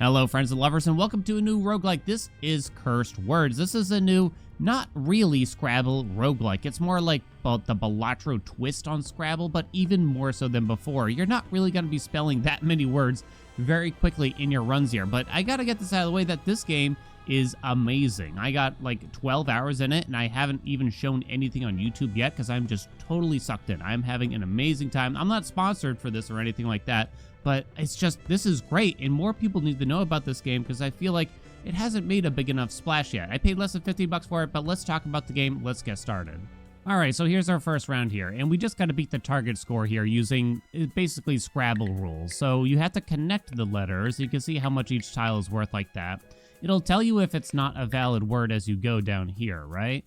Hello, friends and lovers, and welcome to a new roguelike. This is Cursed Words. This is a new, not really Scrabble roguelike. It's more like the Balatro twist on Scrabble, but even more so than before. You're not really going to be spelling that many words very quickly in your runs here, but I got to get this out of the way that this game is amazing. I got like 12 hours in it, and I haven't even shown anything on YouTube yet because I'm just totally sucked in. I'm having an amazing time. I'm not sponsored for this or anything like that, but it's just, this is great, and more people need to know about this game because I feel like it hasn't made a big enough splash yet. I paid less than 50 bucks for it, but let's talk about the game. Let's get started. All right, so here's our first round here, and we just got to beat the target score here using basically Scrabble rules. So you have to connect the letters. You can see how much each tile is worth like that. It'll tell you if it's not a valid word as you go down here, right?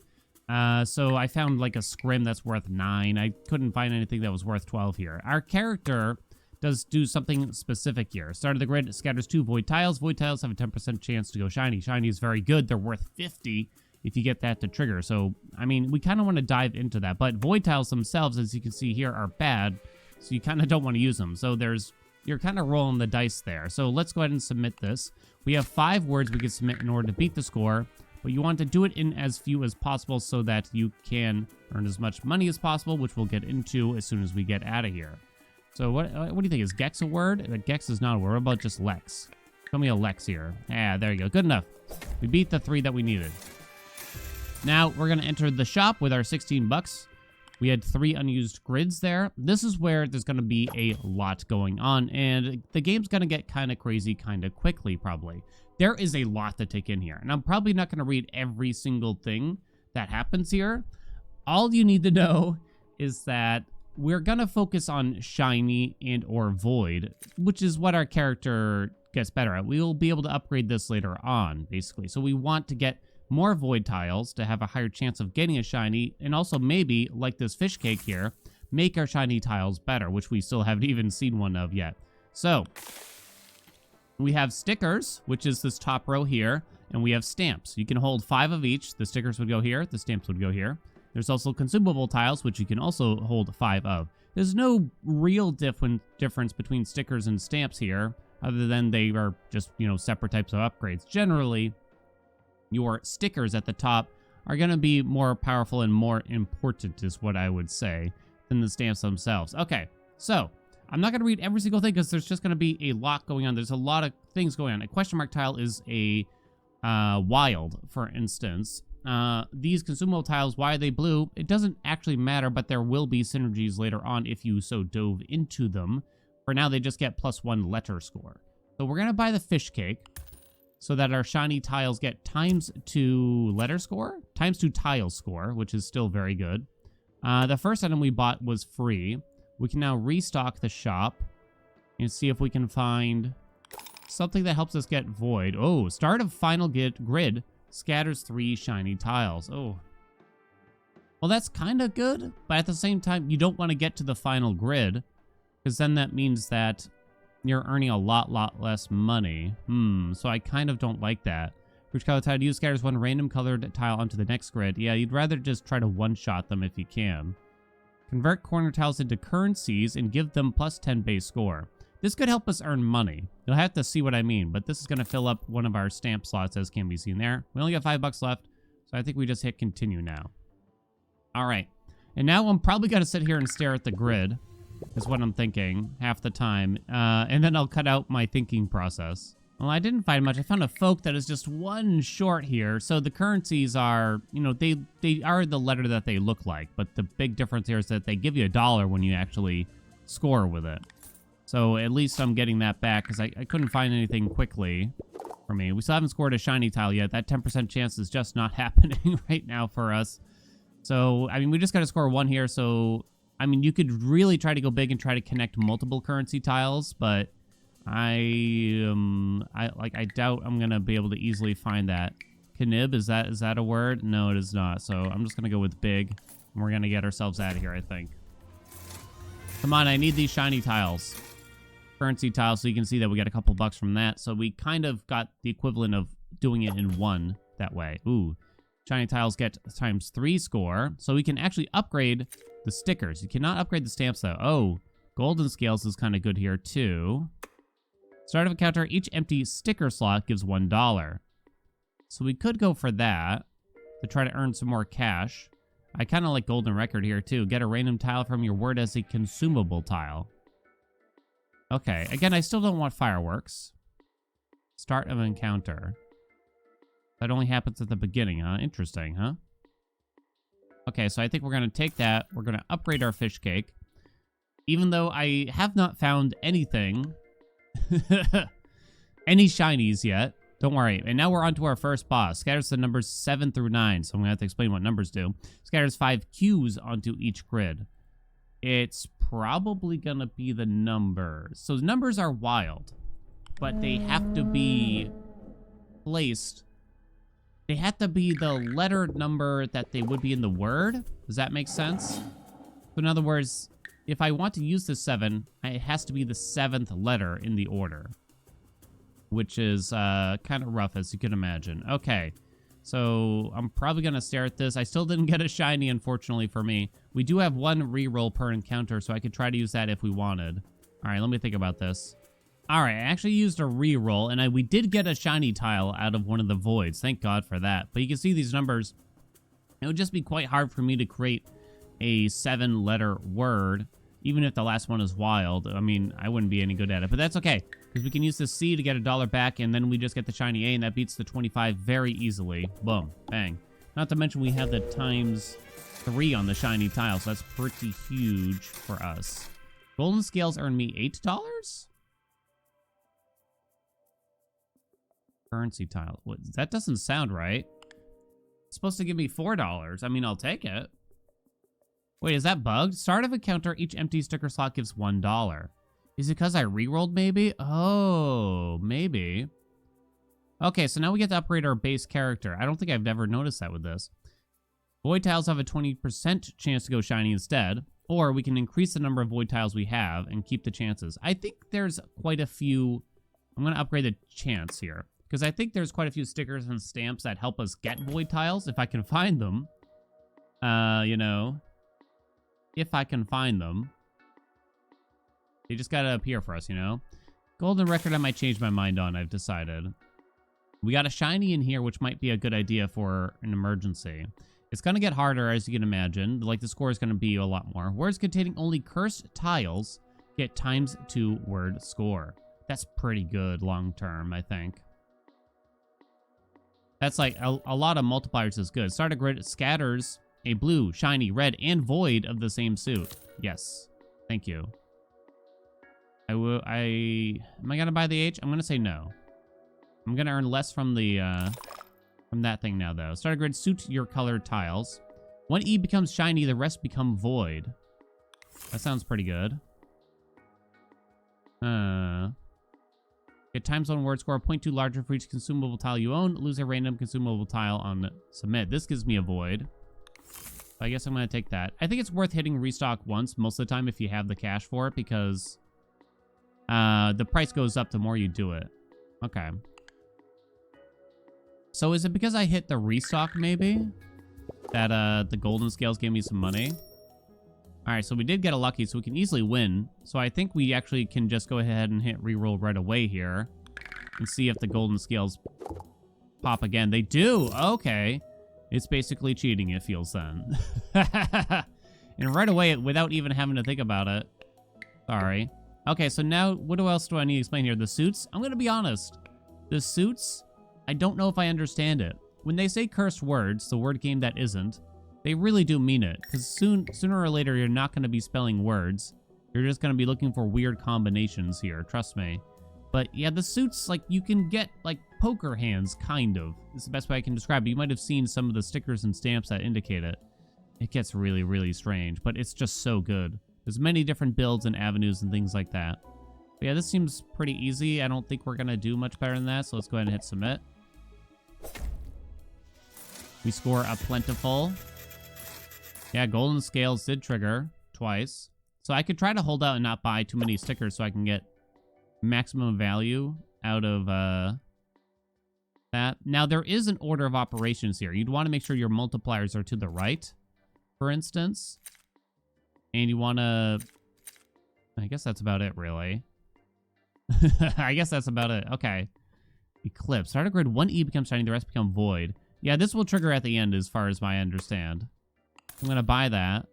So I found like a scrim that's worth 9. I couldn't find anything that was worth 12 here. Our character does do something specific here. Start of the grid scatters 2 void tiles. Void tiles have a 10% chance to go shiny. Shiny is very good. They're worth 50 if you get that to trigger. So, I mean, we kind of want to dive into that. But void tiles themselves, as you can see here, are bad. So you kind of don't want to use them. So you're kind of rolling the dice there. So let's go ahead and submit this. We have 5 words we can submit in order to beat the score. But you want to do it in as few as possible so that you can earn as much money as possible, which we'll get into as soon as we get out of here. So what do you think? Is Gex a word? Gex is not a word. What about just Lex? Show me a Lex here. Yeah, there you go. Good enough. We beat the 3 that we needed. Now, we're going to enter the shop with our 16 bucks. We had 3 unused grids there. This is where there's going to be a lot going on, and the game's going to get kind of crazy kind of quickly, probably. There is a lot to take in here, and I'm probably not going to read every single thing that happens here. All you need to know is that we're going to focus on shiny and or void, which is what our character gets better at. We will be able to upgrade this later on, basically. So we want to get more void tiles to have a higher chance of getting a shiny, and also maybe, like this fish cake here, make our shiny tiles better, which we still haven't even seen one of yet. So we have stickers, which is this top row here, and we have stamps. You can hold 5 of each. The stickers would go here, the stamps would go here. There's also consumable tiles, which you can also hold 5 of. There's no real difference between stickers and stamps here, other than they are just, separate types of upgrades. Generally, your stickers at the top are going to be more powerful and more important, is what I would say, than the stamps themselves. Okay, so I'm not going to read every single thing because there's just going to be a lot going on. There's a lot of things going on. A question mark tile is a wild, for instance. These consumable tiles, why are they blue? It doesn't actually matter, but there will be synergies later on if you so dove into them. For now, they just get +1 letter score. So we're going to buy the fish cake so that our shiny tiles get ×2 letter score, ×2 tile score, which is still very good. The first item we bought was free. We can now restock the shop and see if we can find something that helps us get void. Oh, start of final grid. Scatters 3 shiny tiles. Oh. Well, that's kind of good, but at the same time, you don't want to get to the final grid, because then that means that you're earning a lot less money. So I kind of don't like that. Which color tile do you use? Scatters 1 random colored tile onto the next grid. Yeah, you'd rather just try to one-shot them if you can. Convert corner tiles into currencies and give them +10 base score. This could help us earn money. You'll have to see what I mean, but this is going to fill up one of our stamp slots, as can be seen there. We only got 5 bucks left, so I think we just hit continue now. All right. And now I'm probably going to sit here and stare at the grid, is what I'm thinking, half the time. And then I'll cut out my thinking process. Well, I didn't find much. I found a folk that is just 1 short here. So the currencies are, they are the letter that they look like, but the big difference here is that they give you $1 when you actually score with it. So at least I'm getting that back because I couldn't find anything quickly for me. We still haven't scored a shiny tile yet. That 10% chance is just not happening right now for us. So, I mean, we just got to score 1 here. So, I mean, you could really try to go big and try to connect multiple currency tiles, but I doubt I'm going to be able to easily find that. Knib, is that a word? No, it is not. So I'm just going to go with big, and we're going to get ourselves out of here, I think. Come on, I need these shiny tiles. Currency tiles, so you can see that we got a couple bucks from that. So we kind of got the equivalent of doing it in 1 that way. Ooh, shiny tiles get ×3 score, so we can actually upgrade the stickers. You cannot upgrade the stamps though. Oh, golden scales is kind of good here too. Start of a counter, each empty sticker slot gives $1. So we could go for that to try to earn some more cash. I kind of like golden record here too. Get a random tile from your word as a consumable tile. Okay, again, I still don't want fireworks. Start of encounter. That only happens at the beginning, huh? Interesting, huh? Okay, so I think we're going to take that. We're going to upgrade our fish cake. Even though I have not found anything, any shinies yet. Don't worry. And now we're on to our first boss. Scatters the numbers 7 through 9, so I'm going to have to explain what numbers do. Scatters 5 cues onto each grid. It's probably going to be the numbers. So the numbers are wild, but they have to be placed. They have to be the letter number that they would be in the word. Does that make sense? So in other words, if I want to use the 7, it has to be the 7th letter in the order, which is kind of rough, as you can imagine. Okay, so I'm probably going to stare at this. I still didn't get a shiny, unfortunately, for me. We do have 1 reroll per encounter, so I could try to use that if we wanted. All right, let me think about this. All right, I actually used a reroll, and we did get a shiny tile out of one of the voids. Thank God for that. But you can see these numbers. It would just be quite hard for me to create a 7-letter word, even if the last one is wild. I mean, I wouldn't be any good at it, but that's okay, because we can use the C to get $1 back, and then we just get the shiny A, and that beats the 25 very easily. Boom. Bang. Not to mention we have the ×3 on the shiny tile, so that's pretty huge for us. Golden scales earn me $8? Currency tile. What, that doesn't sound right. It's supposed to give me $4. I mean, I'll take it. Wait, is that bugged? Start of a counter, each empty sticker slot gives $1. Is it because I rerolled, maybe? Oh, maybe. Okay, so now we get to upgrade our base character. I don't think I've ever noticed that with this. Void tiles have a 20% chance to go shiny instead, or we can increase the number of void tiles we have and keep the chances. I think there's quite a few... I'm going to upgrade the chance here, because I think there's quite a few stickers and stamps that help us get void tiles, if I can find them. You know... If I can find them. They just gotta appear for us, you know? Golden record I might change my mind on, I've decided. We got a shiny in here, which might be a good idea for an emergency. It's gonna get harder, as you can imagine. Like, the score is gonna be a lot more. Words containing only cursed tiles get ×2 word score. That's pretty good long term, I think. That's like, a lot of multipliers is good. Start a grid scatters a blue, shiny, red, and void of the same suit. Yes. Thank you. Am I gonna buy the H? I'm gonna say no. I'm gonna earn less from the, from that thing now, though. Start a grid, suit your colored tiles. One E becomes shiny, the rest become void. That sounds pretty good. Get ×1 word score, 0.2 larger for each consumable tile you own. Lose a random consumable tile on submit. This gives me a void. I guess I'm going to take that. I think it's worth hitting restock once most of the time if you have the cash for it, because the price goes up the more you do it. Okay. So is it because I hit the restock, maybe, that the golden scales gave me some money? All right, so we did get a lucky, so we can easily win. So I think we actually can just go ahead and hit reroll right away here and see if the golden scales pop again. They do. Okay. It's basically cheating, it feels then. And right away, without even having to think about it. Sorry. Okay, so now, what else do I need to explain here? The suits? I'm going to be honest. The suits, I don't know if I understand it. When they say cursed words, the word game that isn't, they really do mean it. Because sooner or later, you're not going to be spelling words. You're just going to be looking for weird combinations here, trust me. But yeah, the suits, like, you can get, like, poker hands, kind of. It's the best way I can describe it. You might have seen some of the stickers and stamps that indicate it. It gets really, really strange, but it's just so good. There's many different builds and avenues and things like that. But yeah, this seems pretty easy. I don't think we're going to do much better than that, so let's go ahead and hit submit. We score a plentiful. Yeah, golden scales did trigger twice. So I could try to hold out and not buy too many stickers so I can get maximum value out of that. Now, there is an order of operations here. You'd want to make sure your multipliers are to the right, for instance. And you want to... I guess that's about it, really. I guess that's about it. Okay. Eclipse. Start a grid. 1E becomes shiny. The rest become void. Yeah, this will trigger at the end as far as I understand. I'm going to buy that.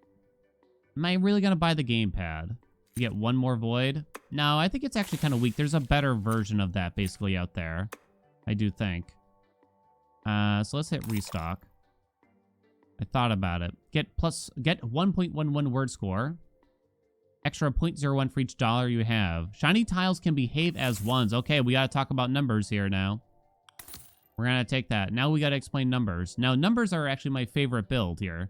Am I really going to buy the gamepad? To get one more void? No, I think it's actually kind of weak. There's a better version of that basically out there. I do think. So let's hit restock. I thought about it. Get 1.11 word score. Extra 0.01 for each dollar you have. Shiny tiles can behave as ones. Okay, we got to talk about numbers here now. We're going to take that. Now we got to explain numbers. Now, numbers are actually my favorite build here.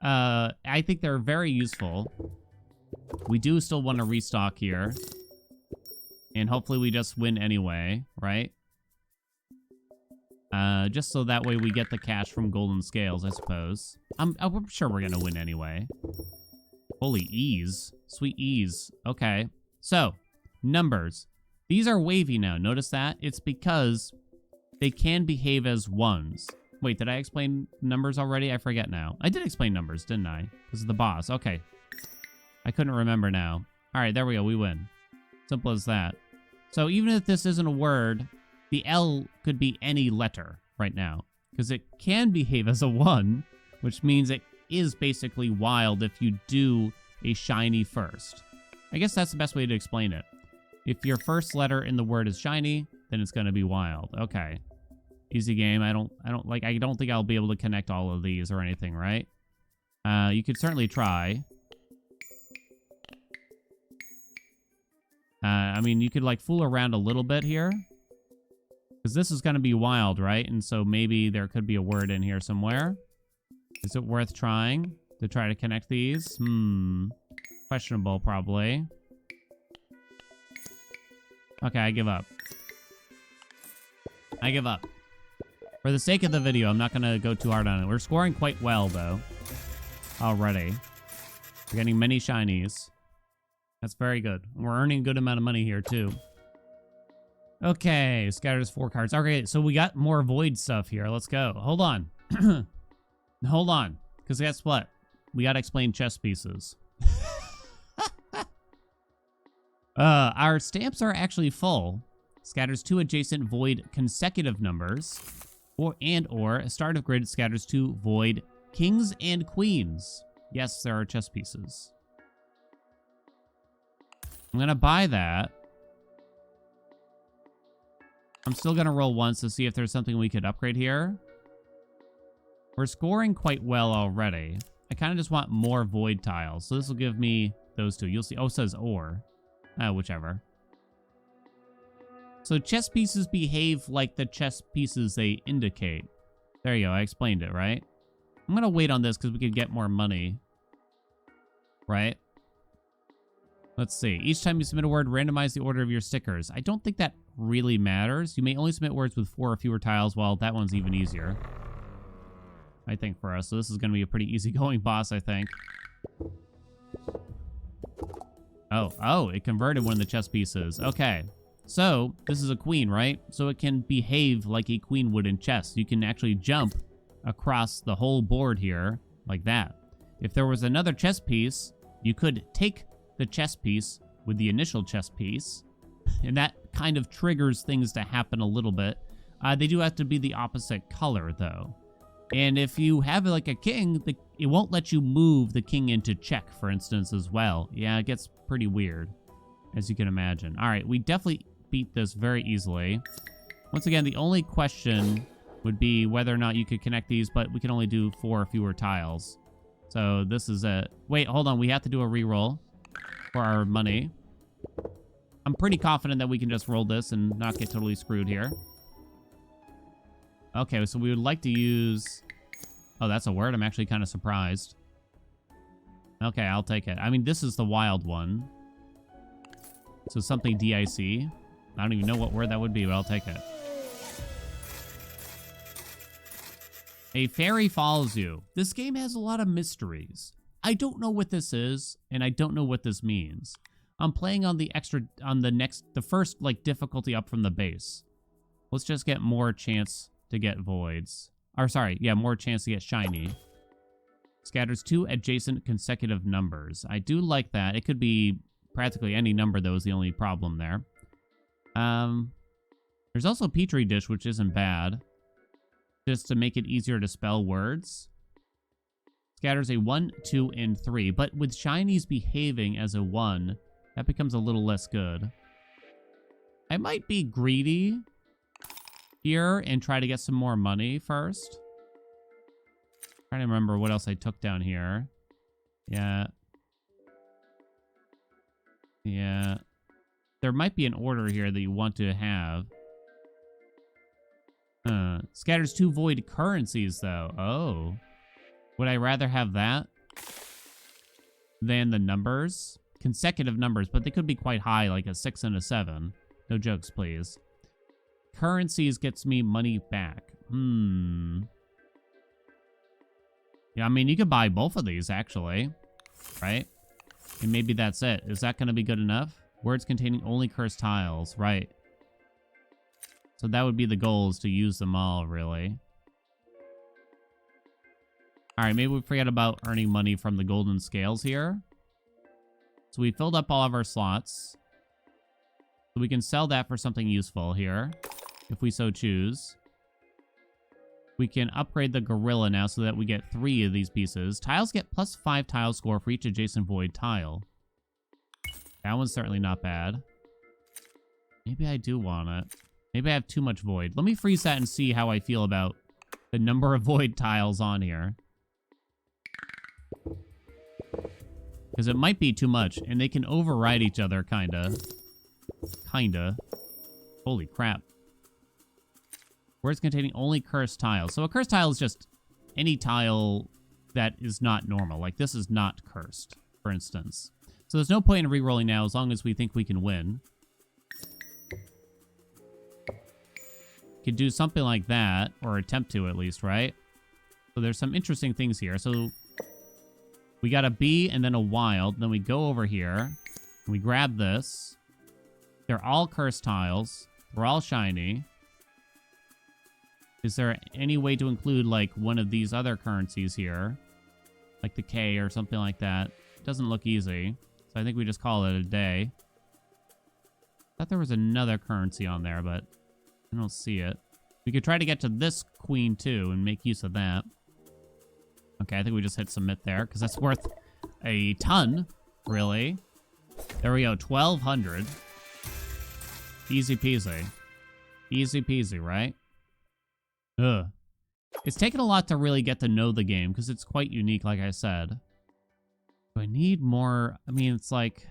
I think they're very useful. We do still want to restock here. And hopefully we just win anyway, right? Just so that way we get the cash from golden scales, I suppose. I'm sure we're going to win anyway. Holy ease. Sweet ease. Okay. So, numbers. These are wavy now. Notice that? It's because they can behave as ones. Wait, did I explain numbers already? I forget now. I did explain numbers, didn't I? Because of the boss. Okay. I couldn't remember now. All right, there we go. We win. Simple as that. So even if this isn't a word, the L could be any letter right now. Because it can behave as a 1, which means it is basically wild if you do a shiny first. I guess that's the best way to explain it. If your first letter in the word is shiny, then it's going to be wild. Okay. Easy game. I don't think I'll be able to connect all of these or anything, right? You could certainly try. I mean, you could like fool around a little bit here. Because this is going to be wild, right? And so maybe there could be a word in here somewhere. Is it worth trying to try to connect these? Questionable, probably. Okay, I give up. I give up. For the sake of the video, I'm not going to go too hard on it. We're scoring quite well, though. Already. We're getting many shinies. That's very good. We're earning a good amount of money here, too. Okay, scatters 4 cards. Okay, so we got more void stuff here. Let's go. Hold on. Hold on. Because guess what? We got to explain chess pieces. Our stamps are actually full. Scatters 2 adjacent void consecutive numbers. Or a start of grid scatters 2 void kings and queens. Yes, there are chess pieces. I'm going to buy that. I'm still going to roll once to see if there's something we could upgrade here. We're scoring quite well already. I kind of just want more void tiles. So this will give me those two. You'll see. Oh, it says or. Whichever. So chess pieces behave like the chess pieces they indicate. There you go. I explained it, right? I'm going to wait on this because we could get more money. Right? Let's see. Each time you submit a word, randomize the order of your stickers. I don't think that really matters. You may only submit words with 4 or fewer tiles. Well, that one's even easier, I think, for us. So this is going to be a pretty easygoing boss, I think. Oh, it converted one of the chess pieces. Okay. So, this is a queen, right? So it can behave like a queen would in chess. You can actually jump across the whole board here, like that. If there was another chess piece, you could take the chess piece with the initial chess piece, and that kind of triggers things to happen a little bit. They do have to be the opposite color, though. And if you have like a king, it won't let you move the king into check, for instance, as well. Yeah, it gets pretty weird, as you can imagine. All right, we definitely beat this very easily. Once again, the only question would be whether or not you could connect these, but we can only do 4 or fewer tiles. So this is it. Wait, hold on. We have to do a reroll for our money. I'm pretty confident that we can just roll this and not get totally screwed here. Okay, so we would like to use... Oh, that's a word? I'm actually kind of surprised. Okay, I'll take it. I mean, this is the wild one. So something DIC. I don't even know what word that would be, but I'll take it. A fairy follows you. This game has a lot of mysteries. I don't know what this is, and I don't know what this means. I'm playing on the first, like, difficulty up from the base. Let's just get more chance to get voids. Or, sorry, yeah, more chance to get shiny. Scatters 2 adjacent consecutive numbers. I do like that. It could be practically any number, though, is the only problem there. There's also Petri dish, which isn't bad. Just to make it easier to spell words. Scatters a 1, 2, and 3. But with shinies behaving as a 1, that becomes a little less good. I might be greedy here and try to get some more money first. Trying to remember what else I took down here. Yeah. Yeah. There might be an order here that you want to have. Scatters 2 void currencies, though. Oh. Would I rather have that than the numbers? Consecutive numbers, but they could be quite high, like a 6 and a 7. No jokes, please. Currencies gets me money back. Yeah, I mean, you could buy both of these, actually. Right? And maybe that's it. Is that going to be good enough? Words containing only cursed tiles. Right. So that would be the goal, is to use them all, really. Alright, maybe we forget about earning money from the golden scales here. So we filled up all of our slots. So we can sell that for something useful here, if we so choose. We can upgrade the gorilla now so that we get 3 of these pieces. Tiles get plus 5 tile score for each adjacent void tile. That one's certainly not bad. Maybe I do want it. Maybe I have too much void. Let me freeze that and see how I feel about the number of void tiles on here. Because it might be too much, and they can override each other, kinda. Kinda. Holy crap. Words containing only cursed tiles. So a cursed tile is just any tile that is not normal. Like, this is not cursed, for instance. So there's no point in re-rolling now as long as we think we can win. Could do something like that, or attempt to at least, right? So there's some interesting things here. So we got a bee and then a wild. Then we go over here. And we grab this. They're all cursed tiles. They're all shiny. Is there any way to include, like, one of these other currencies here? Like the K or something like that. It doesn't look easy. So I think we just call it a day. Thought there was another currency on there, but I don't see it. We could try to get to this queen, too, and make use of that. Okay, I think we just hit submit there, because that's worth a ton, really. There we go, 1,200. Easy peasy. Easy peasy, right? Ugh. It's taken a lot to really get to know the game, because it's quite unique, like I said. Do I need more? I mean, it's like,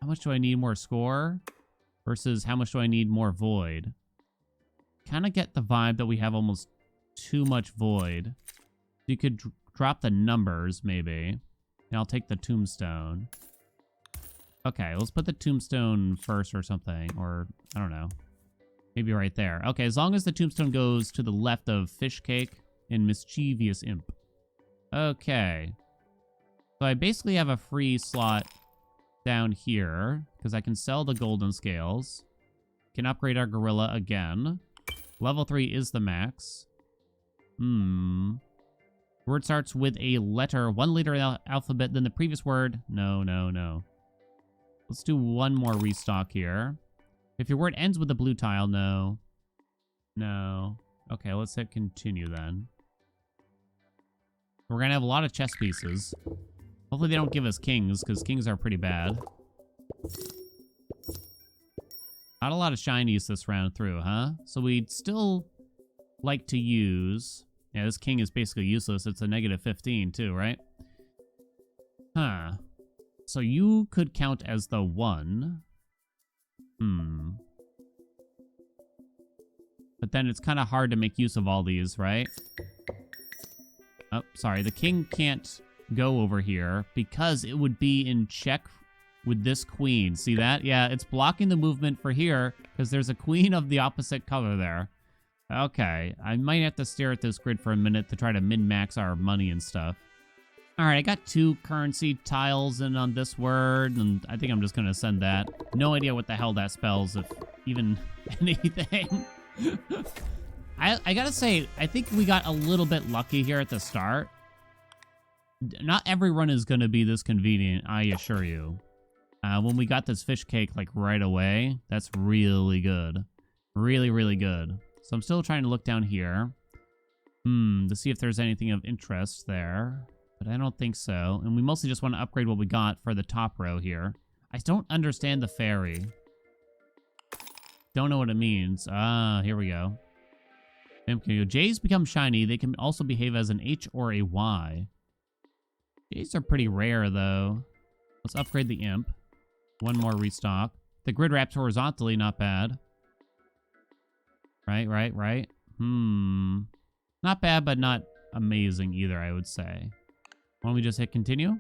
how much do I need more score? Versus how much do I need more void? Kind of get the vibe that we have almost too much void. You could drop the numbers, maybe. And I'll take the tombstone. Okay, let's put the tombstone first or something. Or, I don't know. Maybe right there. Okay, as long as the tombstone goes to the left of fish cake and mischievous imp. Okay. So I basically have a free slot down here. Because I can sell the golden scales. Can upgrade our gorilla again. Level 3 is the max. Word starts with a letter. 1 letter alphabet, then the previous word. No, no, no. Let's do one more restock here. If your word ends with a blue tile, no. No. Okay, let's hit continue then. We're going to have a lot of chess pieces. Hopefully they don't give us kings, because kings are pretty bad. Not a lot of shinies this round through, huh? So we'd still like to use... Yeah, this king is basically useless. It's a negative 15 too, right? Huh. So you could count as the 1. But then it's kind of hard to make use of all these, right? Oh, sorry. The king can't go over here because it would be in check with this queen. See that? Yeah, it's blocking the movement for here because there's a queen of the opposite color there. Okay, I might have to stare at this grid for a minute to try to min-max our money and stuff. Alright, I got 2 currency tiles in on this word, and I think I'm just going to send that. No idea what the hell that spells, if even anything. I gotta say, I think we got a little bit lucky here at the start. Not every run is going to be this convenient, I assure you. When we got this fish cake, like, right away, that's really good. Really, really good. So I'm still trying to look down here. To see if there's anything of interest there. But I don't think so. And we mostly just want to upgrade what we got for the top row here. I don't understand the fairy. Don't know what it means. Ah, here we go. J's become shiny. They can also behave as an H or a Y. J's are pretty rare, though. Let's upgrade the imp. One more restock. The grid wraps horizontally, not bad. Right. Not bad, but not amazing either, I would say. Why don't we just hit continue?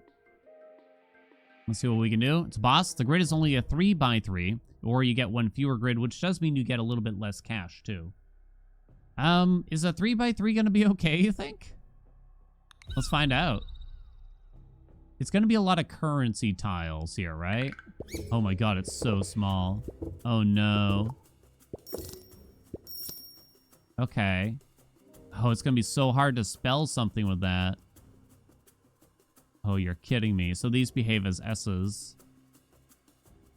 Let's see what we can do. It's boss. The grid is only a 3x3, or you get one fewer grid, which does mean you get a little bit less cash, too. Is a 3x3 gonna be okay, you think? Let's find out. It's gonna be a lot of currency tiles here, right? Oh my god, it's so small. Oh no. Okay. Oh, it's gonna be so hard to spell something with that. Oh, you're kidding me. So these behave as S's.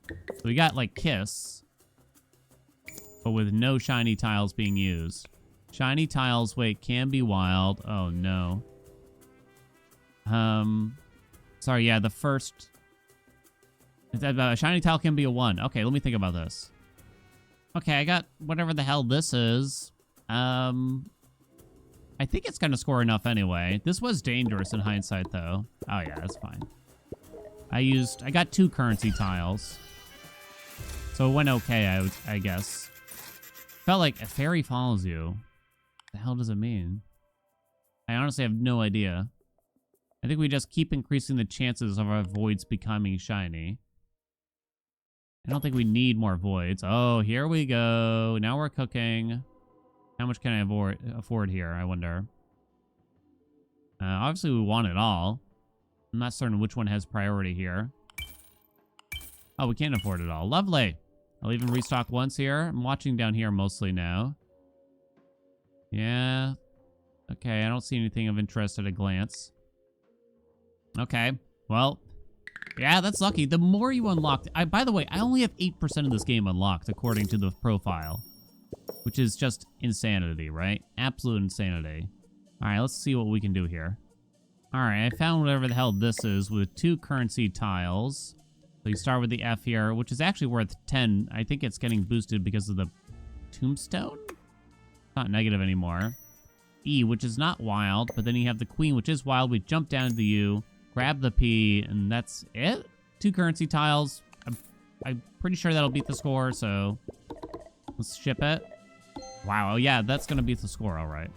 So we got, like, kiss. But with no shiny tiles being used. Shiny tiles, wait, can be wild. Oh, no. Sorry, yeah, the first... shiny tile can be a 1. Okay, let me think about this. Okay, I got whatever the hell this is. I think it's gonna score enough anyway. This was dangerous in hindsight, though. Oh, yeah, that's fine. I got 2 currency tiles. So it went okay, I guess. Felt like a fairy follows you. What the hell does it mean? I honestly have no idea. I think we just keep increasing the chances of our voids becoming shiny. I don't think we need more voids. Oh, here we go. Now we're cooking. How much can I afford here, I wonder? Obviously, we want it all. I'm not certain which one has priority here. Oh, we can't afford it all. Lovely. I'll even restock once here. I'm watching down here mostly now. Yeah. Okay, I don't see anything of interest at a glance. Okay, well, yeah, that's lucky. The more you unlock... by the way, I only have 8% of this game unlocked, according to the profile. Which is just insanity, right? Absolute insanity. Alright, let's see what we can do here. Alright, I found whatever the hell this is with 2 currency tiles. So you start with the F here, which is actually worth 10. I think it's getting boosted because of the tombstone? Not negative anymore. E, which is not wild, but then you have the queen, which is wild. We jump down to the U, grab the P, and that's it? 2 currency tiles. I'm pretty sure that'll beat the score, so let's ship it. Wow, yeah, that's gonna beat the score, all right.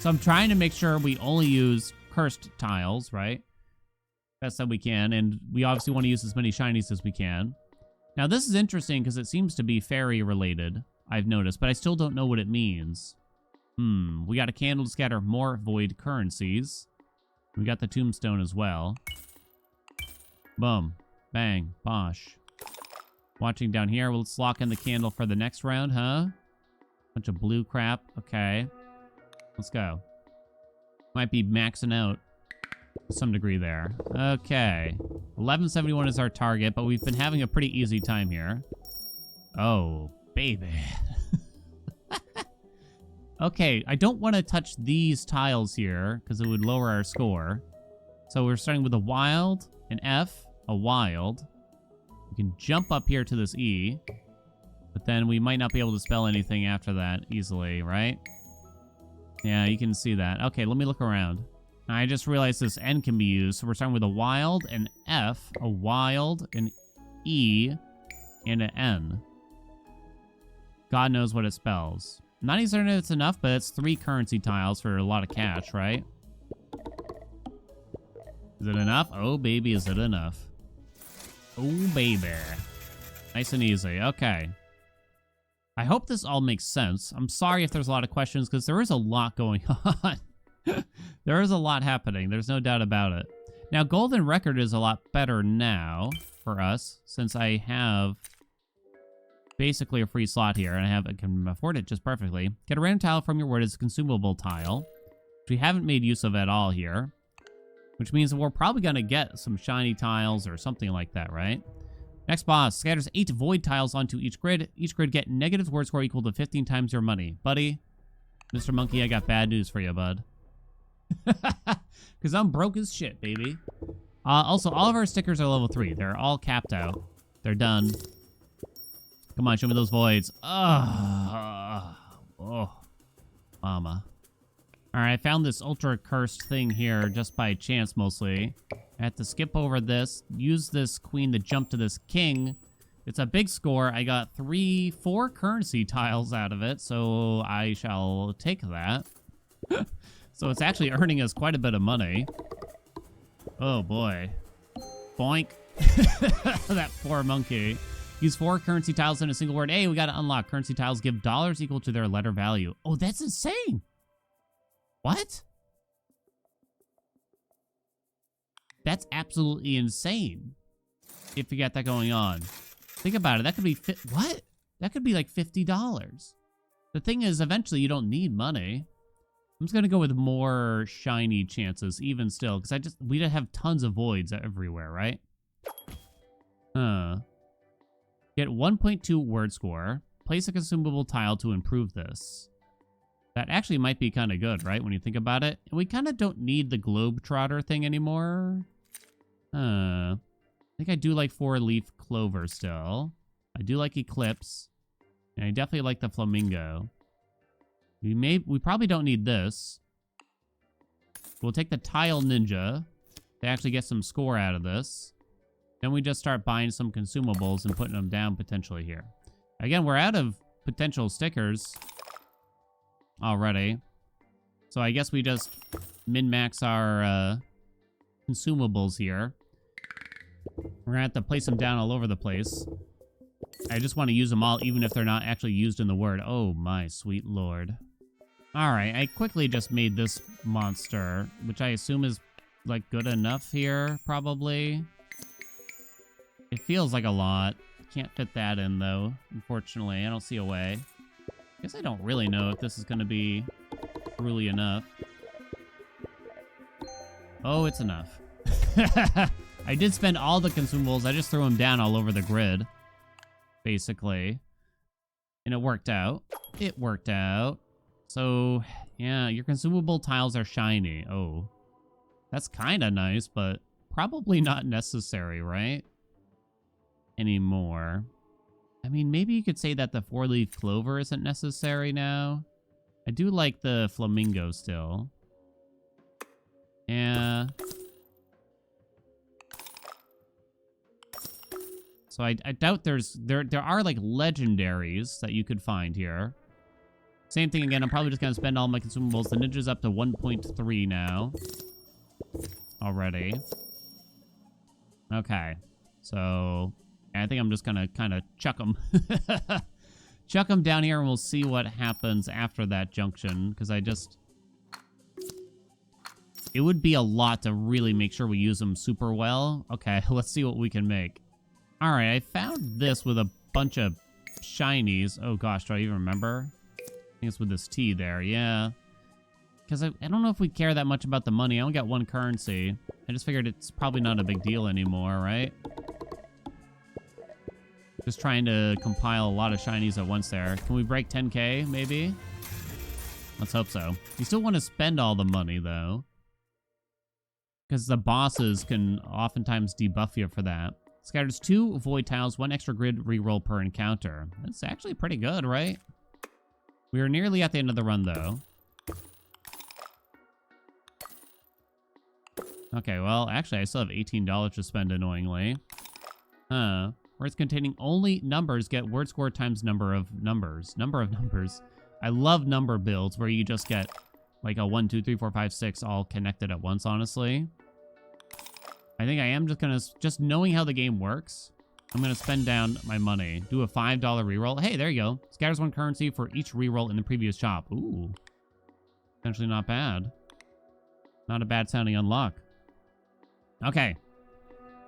So I'm trying to make sure we only use cursed tiles, right? Best that we can, and we obviously want to use as many shinies as we can. Now, this is interesting because it seems to be fairy related, I've noticed, but I still don't know what it means. We got a candle to scatter more void currencies. We got the tombstone as well. Boom. Bang. Bosh. Watching down here, let's lock in the candle for the next round, huh? Bunch of blue crap. Okay. Let's go. Might be maxing out to some degree there. Okay. 1171 is our target, but we've been having a pretty easy time here. Oh, baby. Okay, I don't want to touch these tiles here because it would lower our score. So we're starting with a wild, an F, a wild. We can jump up here to this E, but then we might not be able to spell anything after that easily, right? Yeah, you can see that. Okay, let me look around. I just realized this N can be used. So we're starting with a wild, an F, a wild, an E, and an N. God knows what it spells. I'm not even certain if it's enough, but it's 3 currency tiles for a lot of cash, right? Is it enough? Oh, baby, is it enough? Oh, baby. Nice and easy. Okay. I hope this all makes sense. I'm sorry if there's a lot of questions, because there is a lot going on. There is a lot happening. There's no doubt about it. Now, Golden Record is a lot better now for us, since I have basically a free slot here, and I can afford it just perfectly. Get a random tile from your word as a consumable tile, which we haven't made use of at all here. which means we're probably going to get some shiny tiles or something like that, right? Next boss, scatters 8 void tiles onto each grid. Each grid get negative word score equal to 15 times your money. Buddy, Mr. Monkey, I got bad news for you, bud. Because I'm broke as shit, baby. Also, all of our stickers are level 3. They're all capped out. They're done. Come on, show me those voids. Oh, mama. Alright, I found this ultra cursed thing here just by chance, mostly. I had to skip over this, use this queen to jump to this king. It's a big score. I got 4 currency tiles out of it, so I shall take that. So it's actually earning us quite a bit of money. Oh boy. Boink. That poor monkey. Use 4 currency tiles in a single word. Hey, we gotta unlock. Currency tiles give dollars equal to their letter value. Oh, that's insane. What? That's absolutely insane. If you got that going on. Think about it. That could be... What? That could be like $50. The thing is, eventually you don't need money. I'm just going to go with more shiny chances, even still. Because we have tons of voids everywhere, right? Huh. Get 1.2 word score. Place a consumable tile to improve this. That actually might be kind of good, right? When you think about it. We kind of don't need the globetrotter thing anymore. I think I do like 4-leaf clover still. I do like eclipse. And I definitely like the flamingo. We probably don't need this. We'll take the tile ninja to actually get some score out of this. Then we just start buying some consumables and putting them down potentially here. Again, we're out of potential stickers already. So I guess we just min-max our consumables here. We're gonna have to place them down all over the place. I just want to use them all, even if they're not actually used in the word. Oh my sweet lord. Alright, I quickly just made this monster, which I assume is, like, good enough here, probably. It feels like a lot. Can't fit that in, though, unfortunately. I don't see a way. I guess I don't really know if this is going to be truly enough. Oh, it's enough. I did spend all the consumables. I just threw them down all over the grid, basically. And it worked out. It worked out. So, yeah, your consumable tiles are shiny. Oh, that's kind of nice, but probably not necessary, right? Anymore. I mean, maybe you could say that the 4-leaf clover isn't necessary now. I do like the flamingo still. Yeah. So I doubt there are like legendaries that you could find here. Same thing again, I'm probably just gonna spend all my consumables. The ninja's up to 1.3 now. Already. Okay. So I think I'm just gonna kind of chuck them. Chuck them down here and we'll see what happens after that junction. Because it would be a lot to really make sure we use them super well. Okay, let's see what we can make. Alright, I found this with a bunch of shinies. Oh gosh, do I even remember? I think it's with this T there, yeah. Because I don't know if we care that much about the money. I only got 1 currency. I just figured it's probably not a big deal anymore, right? Just trying to compile a lot of shinies at once there. Can we break 10k, maybe? Let's hope so. You still want to spend all the money, though. Because the bosses can oftentimes debuff you for that. Scatters 2 void tiles, 1 extra grid reroll per encounter. That's actually pretty good, right? We are nearly at the end of the run, though. Okay, well, actually, I still have $18 to spend, annoyingly. Huh. Words containing only numbers get word score times number of numbers. Number of numbers. I love number builds where you just get, like, a 1, 2, 3, 4, 5, 6 all connected at once, honestly. I think I am just gonna, just knowing how the game works, I'm gonna spend down my money. Do a $5 reroll. Hey, there you go. Scatters 1 currency for each reroll in the previous shop. Ooh. Potentially not bad. Not a bad sounding unlock. Okay.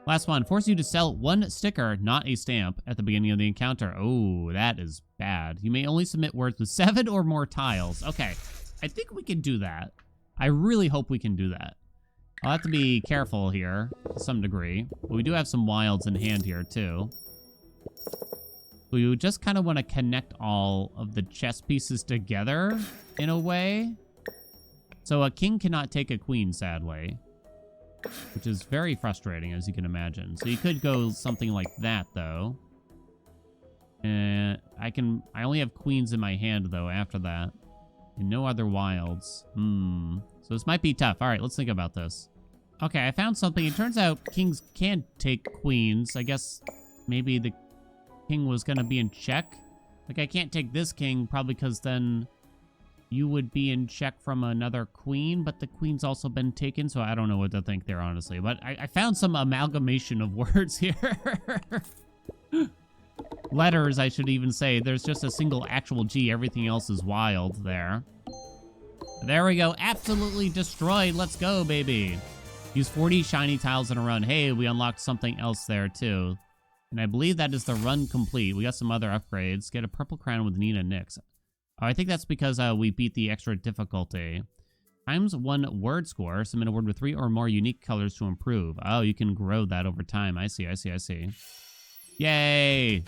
Last one. Force you to sell 1 sticker, not a stamp, at the beginning of the encounter. Oh, that is bad. You may only submit words with 7 or more tiles. Okay. I think we can do that. I really hope we can do that. I'll have to be careful here to some degree. But we do have some wilds in hand here, too. We would just kind of want to connect all of the chess pieces together in a way. So a king cannot take a queen, sadly. Which is very frustrating, as you can imagine. So you could go something like that, though. And I only have queens in my hand, though, after that. And no other wilds. So this might be tough. All right, let's think about this. Okay, I found something. It turns out kings can take queens. I guess maybe the king was going to be in check. Like, I can't take this king, probably because then you would be in check from another queen, but the queen's also been taken, so I don't know what to think there, honestly. But I found some amalgamation of words here. Letters, I should even say. There's just a single actual G. Everything else is wild there. There we go. Absolutely destroyed. Let's go, baby. Use 40 shiny tiles in a run. Hey, we unlocked something else there, too. And I believe that is the run complete. We got some other upgrades. Get a purple crown with Nina Nix. Oh, I think that's because we beat the extra difficulty. Times 1 word score. Submit a word with 3 or more unique colors to improve. Oh, you can grow that over time. I see. Yay!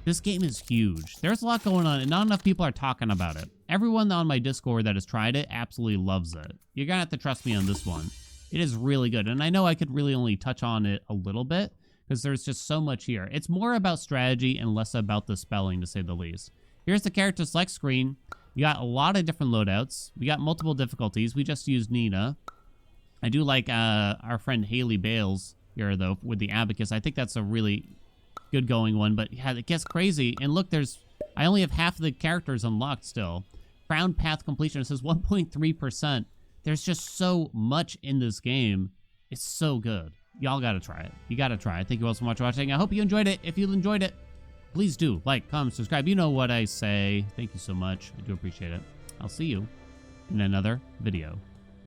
This game is huge. There's a lot going on, and not enough people are talking about it. Everyone on my Discord that has tried it absolutely loves it. You're gonna have to trust me on this one. It is really good, and I know I could really only touch on it a little bit, because there's just so much here. It's more about strategy and less about the spelling, to say the least. Here's the character select screen. You got a lot of different loadouts. We got multiple difficulties. We just used Nina. I do like our friend Haley Bales here, though, with the abacus. I think that's a really good going one, but yeah, it gets crazy. And look, I only have half the characters unlocked still. Crown path completion, it says 1.3%. There's just so much in this game. It's so good. Y'all gotta try it. You gotta try it. Thank you all so much for watching. I hope you enjoyed it. If you enjoyed it, please do like, comment, subscribe. You know what I say. Thank you so much. I do appreciate it. I'll see you in another video.